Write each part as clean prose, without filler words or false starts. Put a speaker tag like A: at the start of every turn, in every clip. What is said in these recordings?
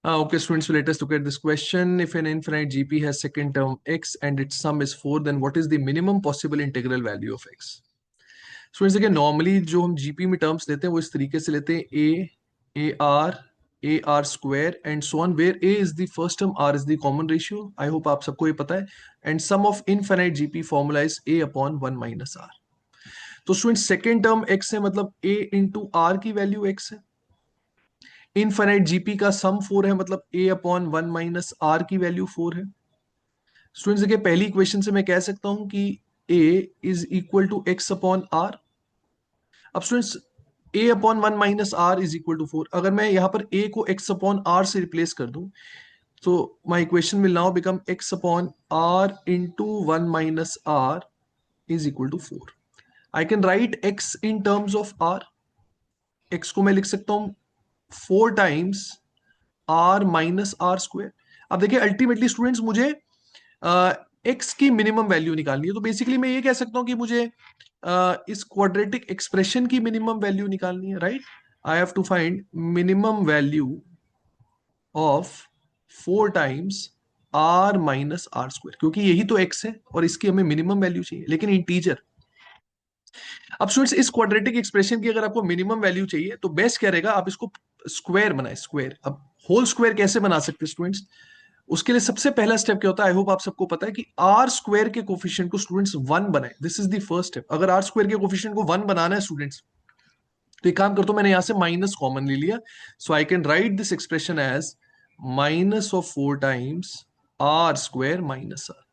A: Okay, students, let us look at this question. If an infinite GP has second term x and its sum is 4, then what is the minimum possible integral value of x? Students देखिए, normally जो हम GP में terms लेते हैं वो इस तरीके से लेते हैं A R square and so on, where A is the first term, R is the common ratio. I hope आप सबको ये पता है. And sum of infinite GP formula is A upon 1 minus R. तो स्टूडेंट सेकेंड टर्म एक्स है, मतलब A into R की value X है. इनफाइनाइट जीपी का सम 4 है, मतलब ए अपॉन 1 माइनस आर की वैल्यू 4 है. स्टूडेंट्स देखिए, पहली इक्वेशन से मैं कह सकता हूं कि a is equal to x upon r. अब students a upon 1 minus r is equal to 4. अगर मैं यहां पर a को x अपॉन आर से रिप्लेस कर दूं तो my equation will now become x upon r into 1 minus r is equal to 4. I can write x in terms of r. x को मैं लिख सकता हूं 4 times r minus R square. अब देखिए, अल्टीमेटली स्टूडेंट्स मुझे x की minimum value निकालनी है. तो बेसिकली मैं ये कह सकता हूं कि मुझे इस क्वाड्रेटिक एक्सप्रेशन की मिनिमम वैल्यू निकालनी है, right. I have to find minimum value of 4 times R minus R square, क्योंकि यही तो x है और इसकी हमें मिनिमम वैल्यू चाहिए, लेकिन इंटीजर. अब स्टूडेंट्स, इस क्वाड्रेटिक एक्सप्रेशन की अगर आपको मिनिमम वैल्यू चाहिए तो बेस्ट क्या रहेगा, आप इसको स्क्वायर बनाए. स्क्वायर, अब होल स्क्वायर कैसे बना सकते हैं स्टूडेंट्स? उसके लिए सबसे पहला स्टेप क्या होता है, आई होप आप सबको पता है कि आर स्क्वायर के कोफिशिएंट को स्टूडेंट्स 1 बनाए. This is the first step. अगर आर स्क्वायर के कोफिशिएंट को 1 बनाना है स्टूडेंट्स, तो एक काम करता हूं, मैंने यहां से माइनस कॉमन ले लिया. So I can write this expression as minus of 4 times are square minus r.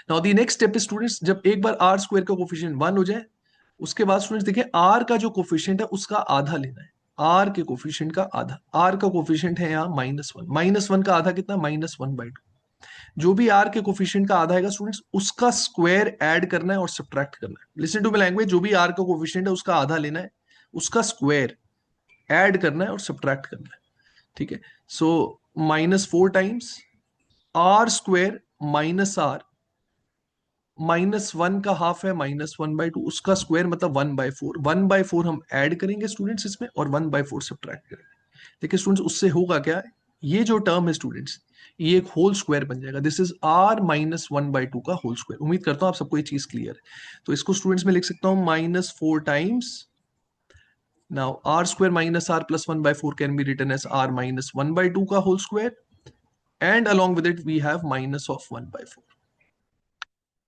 A: Now the next step is students, जब एक बार आर स्क्वायर का कोफिशिएंट 1 हो जाए, उसके बाद स्टूडेंट्स देखिए, आर का जो कोफिशिएंट है उसका आधा लेना है. आर के कोफिशिएंट का आधा. आर का कोफिशिएंट है यहाँ -1. -1 का आधा कितना? -1/2. जो भी आर के कोफिशिएंट का आधा आएगा स्टूडेंट्स, उसका स्क्वायर ऐड करना है और सब्ट्रैक्ट करना है. लिसन टू माय लैंग्वेज, जो भी आर का कोफिशिएंट है उसका आधा लेना है, उसका स्क्वायर ऐड करना है और सब्ट्रैक्ट करना है. ठीक है. So -4 times are square minus R. -1 का हाफ है -1/2, उसका स्क्वायर मतलब 1/4. 1/4 हम ऐड करेंगे स्टूडेंट्स इसमें और 1/4 सब्ट्रैक्ट करेंगे. देखिए स्टूडेंट्स, उससे होगा क्या, ये जो टर्म है स्टूडेंट्स, ये एक होल स्क्वायर बन जाएगा. दिस इज r -1/2 का होल स्क्वायर. उम्मीद करता हूं आप सबको ये चीज क्लियर है. तो इसको स्टूडेंट्स में लिख सकता हूं -4 times. Now r square minus r plus 1/4 can be written as r -1/2 का whole square, and along with it we have minus of 1/4.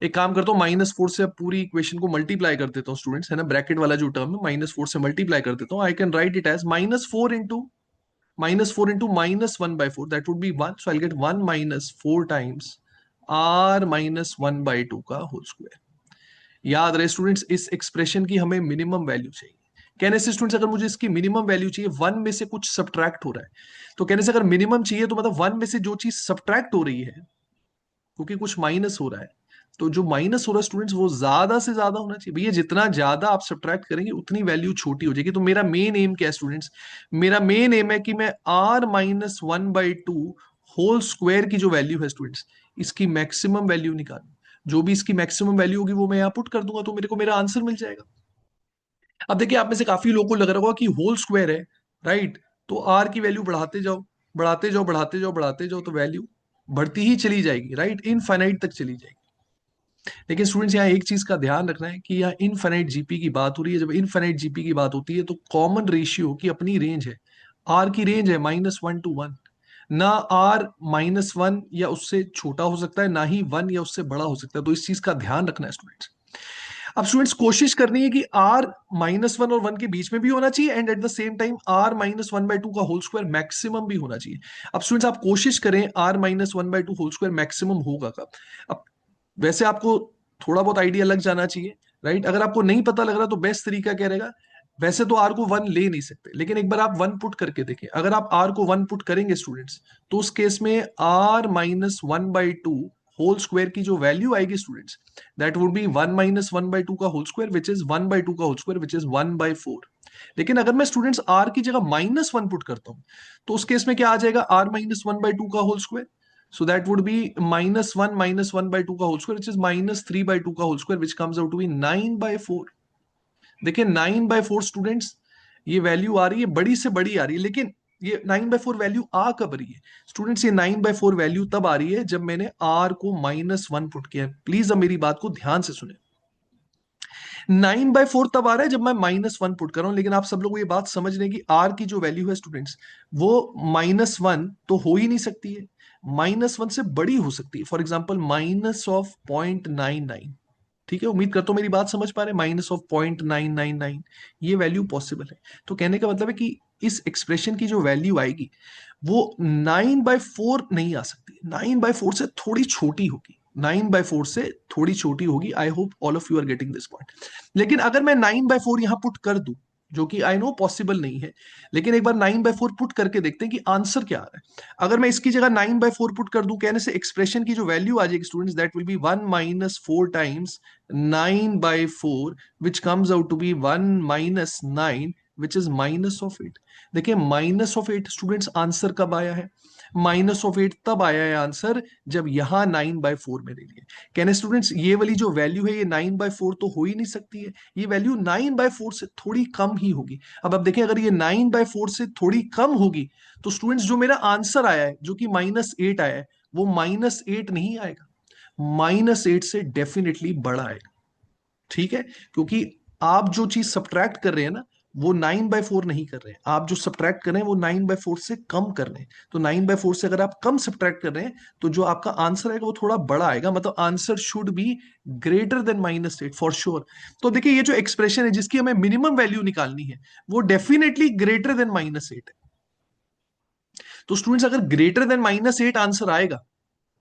A: एक काम करता हूँ, -4 से अब पूरी इक्वेशन को मल्टीप्लाई कर देता हूँ स्टूडेंट्स, है ना. ब्रैकेट वाला जो टर्म है -4 से मल्टीप्लाई कर देता हूँ. I can write it as -4 into -1/4, that would be 1. So I'll get 1 minus 4 times r minus 1/2 का होल स्क्वायर. याद रहे स्टूडेंट्स, इस एक्सप्रेशन की हमें मिनिमम वैल्यू चाहिए. कहने से स्टूडेंट्स, अगर मुझे इसकी मिनिमम वैल्यू चाहिए, 1 में से कुछ सब्ट्रैक्ट हो रहा है, तो कहने से अगर मिनिमम चाहिए तो मतलब 1 में से जो चीज सब्ट्रैक्ट हो रही है, क्योंकि कुछ माइनस हो रहा है, तो जो माइनस हो रहा है स्टूडेंट्स वो ज्यादा से ज्यादा होना चाहिए. भैया जितना ज्यादा आप सब्ट्रैक्ट करेंगे उतनी वैल्यू छोटी हो जाएगी. तो मेरा मेन एम क्या है स्टूडेंट्स? मेरा मेन एम है कि मैं r -1/2 होल स्क्वायर की जो वैल्यू है स्टूडेंट्स, इसकी मैक्सिमम वैल्यू निकालूं. जो भी इसकी मैक्सिमम वैल्यू होगी वो मैं यहाँ पुट कर दूंगा, तो मेरे को मेरा आंसर मिल जाएगा. अब देखिए, आप में से काफी लोगों को लग रहा होगा कि होल स्क्वायर है, राइट, तो r की वैल्यू बढ़ाते जाओ, बढ़ाते जाओ, बढ़ाते जाओ, बढ़ाते जाओ, तो वैल्यू बढ़ती ही चली जाएगी, राइट, इनफाइनाइट तक चली जाएगी. लेकिन स्टूडेंट्स, यहाँ एक चीज का ध्यान रखना है कि यहाँ इनफाइनाइट जीपी की बात हो रही है. जब इनफाइनाइट जीपी की बात होती है तो कॉमन रेशियो की अपनी रेंज है. आर की रेंज है -1 to 1. ना आर -1 या उससे छोटा हो सकता है, ना ही 1 या उससे बड़ा हो सकता है. तो इस चीज का ध्यान रखना है स्टूडेंट्स. अब स्टूडेंट्स, कोशिश करनी है कि r -1 और 1 के बीच में भी होना चाहिए, and at the same time r -1/2 का होल स्क्वायर मैक्सिमम भी होना चाहिए. अब स्टूडेंट्स, आप कोशिश करें, r -1/2 होल स्क्वायर मैक्सिमम होगा कब? अब वैसे आपको थोड़ा बहुत आइडिया लग जाना चाहिए, राइट. अगर आपको नहीं पता लग रहा तो बेस्ट तरीका क्या रहेगा? वैसे तो आर को 1 ले नहीं सकते, लेकिन एक बार आप 1 पुट करके देखें. अगर आप आर को 1 पुट करेंगे स्टूडेंट्स, तो उस केस में r -1/2 होल स्क्वायर की जो वैल्यू आएगी स्टूडेंट्स, दैट वुड बी 1 -1/2 का होल स्क्वायर, विच इज 1/2 का होल स्क्वायर, विच इज 1/4. लेकिन अगर मैं स्टूडेंट्स आर की जगह -1 पुट करता हूं, तो उस केस में क्या आ जाएगा? r -1/2 का whole square. So that would be -1 -1/2 का होल स्क्वायर, which is -3/2 का whole square, which comes out to be 9/4. देखिए 9/4 स्टूडेंट्स, ये वैल्यू आ रही है, बड़ी से बड़ी आ रही है, लेकिन ये 9/4 वैल्यू आ कब रही है स्टूडेंट्स? ये 9/4 वैल्यू तब आ रही है जब मैंने r को -1 पुट किया है। प्लीज अब मेरी बात को ध्यान से सुने। 9/4 तब आ रहा है जब मैं -1 पुट कर रहा हूं, लेकिन आप सब लोग ये बात समझ रहे हैं कि r की जो वैल्यू है स्टूडेंट्स, वो -1 तो हो ही नहीं सकती है, -1 से बड़ी हो सकती है। For example -0.99। ठीक है, उम्मीद करता हूं मेरी बात समझ पा रहे हैं। -0.999 ये वैल्यू पॉसिबल है। तो कहने का मतलब है कि इस एक्सप्रेशन की जो वैल्यू आएगी वो 9/4 नहीं आ सकती, 9/4 से थोड़ी छोटी होगी, 9/4 से थोड़ी छोटी होगी। I hope all of you are getting this point. लेकिन अगर मैं 9/4 यहां पुट कर दूं, जो कि आई नो पॉसिबल नहीं है, लेकिन एक बार 9/4 पुट करके देखते हैं कि आंसर क्या आ रहा है। अगर मैं इसकी जगह 9/4 पुट कर दूं, कहने से एक्सप्रेशन की जो वैल्यू आ जाएगी students, that will be 1 - 4 times 9/4, which comes out to be 1 - 9, which is -8। देखिए -8 स्टूडेंट्स आंसर कब आया है? -8 तब आया है आंसर जब यहां 9/4 में ले लिया। कहने स्टूडेंट्स ये वाली जो वैल्यू है ये 9/4 तो हो ही नहीं सकती है, ये वैल्यू 9/4 से थोड़ी कम ही होगी। अब देखिए अगर ये 9/4 से थोड़ी कम होगी तो स्टूडेंट्स जो मेरा आंसर आया है जो कि -8 आया है, वो -8 नहीं आएगा, -8 से डेफिनेटली बड़ा आएगा। ठीक है, क्योंकि आप जो चीज सब्ट्रैक्ट कर रहे हैं ना, वो 9/4 नहीं कर रहे हैं, आप जो सब्ट्रैक्ट कर रहे हैं वो 9/4 से कम कर रहे हैं। तो 9/4 से अगर आप कम सब्ट्रैक्ट कर रहे हैं तो जो आपका आंसर आएगा वो थोड़ा बड़ा आएगा, मतलब answer should be greater than -8 for sure. तो देखिए ये जो एक्सप्रेशन है जिसकी हमें मिनिमम वैल्यू निकालनी है वो डेफिनेटली ग्रेटर देन -8 है। तो स्टूडेंट्स अगर ग्रेटर देन -8 आंसर आएगा,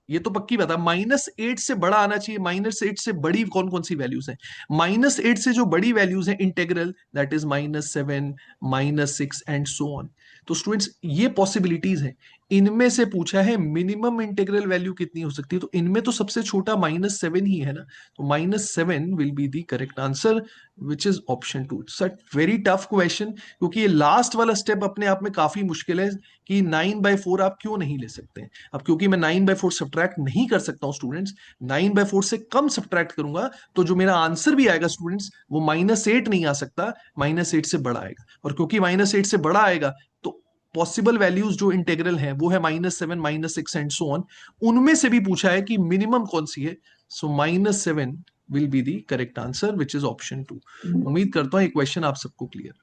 A: ये तो पक्की बात है, -8 से बड़ा आना चाहिए। -8 से बड़ी कौन कौन सी वैल्यूज हैं? -8 से जो बड़ी वैल्यूज हैं integral, that is -7, -6 and so on. तो स्टूडेंट्स ये पॉसिबिलिटीज हैं, इनमें से पूछा है मिनिमम इंटीग्रल वैल्यू कितनी हो सकती है, तो इनमें तो सबसे छोटा -7 ही है ना। तो -7 will be the correct answer, which is option 2। It's very tough question, क्योंकि ये लास्ट वाला स्टेप अपने आप में काफी मुश्किल है कि 9/4 आप क्यों नहीं ले सकते। अब क्योंकि मैं 9/4 सब्ट्रैक्ट नहीं कर सकता हूं स्टूडेंट्स, 9/4 से कम सब्ट्रैक्ट करूंगा तो जो मेरा आंसर भी आएगा स्टूडेंट्स वो -8 नहीं आ सकता, -8 से बड़ा आएगा। और क्योंकि -8 से बड़ा आएगा तो पॉसिबल वैल्यूज जो इंटेग्रल है वो है -7, -6 एंड सो ऑन। उनमें से भी पूछा है कि मिनिमम कौन सी है, सो -7 will be the correct answer, which is option 2। उम्मीद करता हूं ये क्वेश्चन आप सबको क्लियर।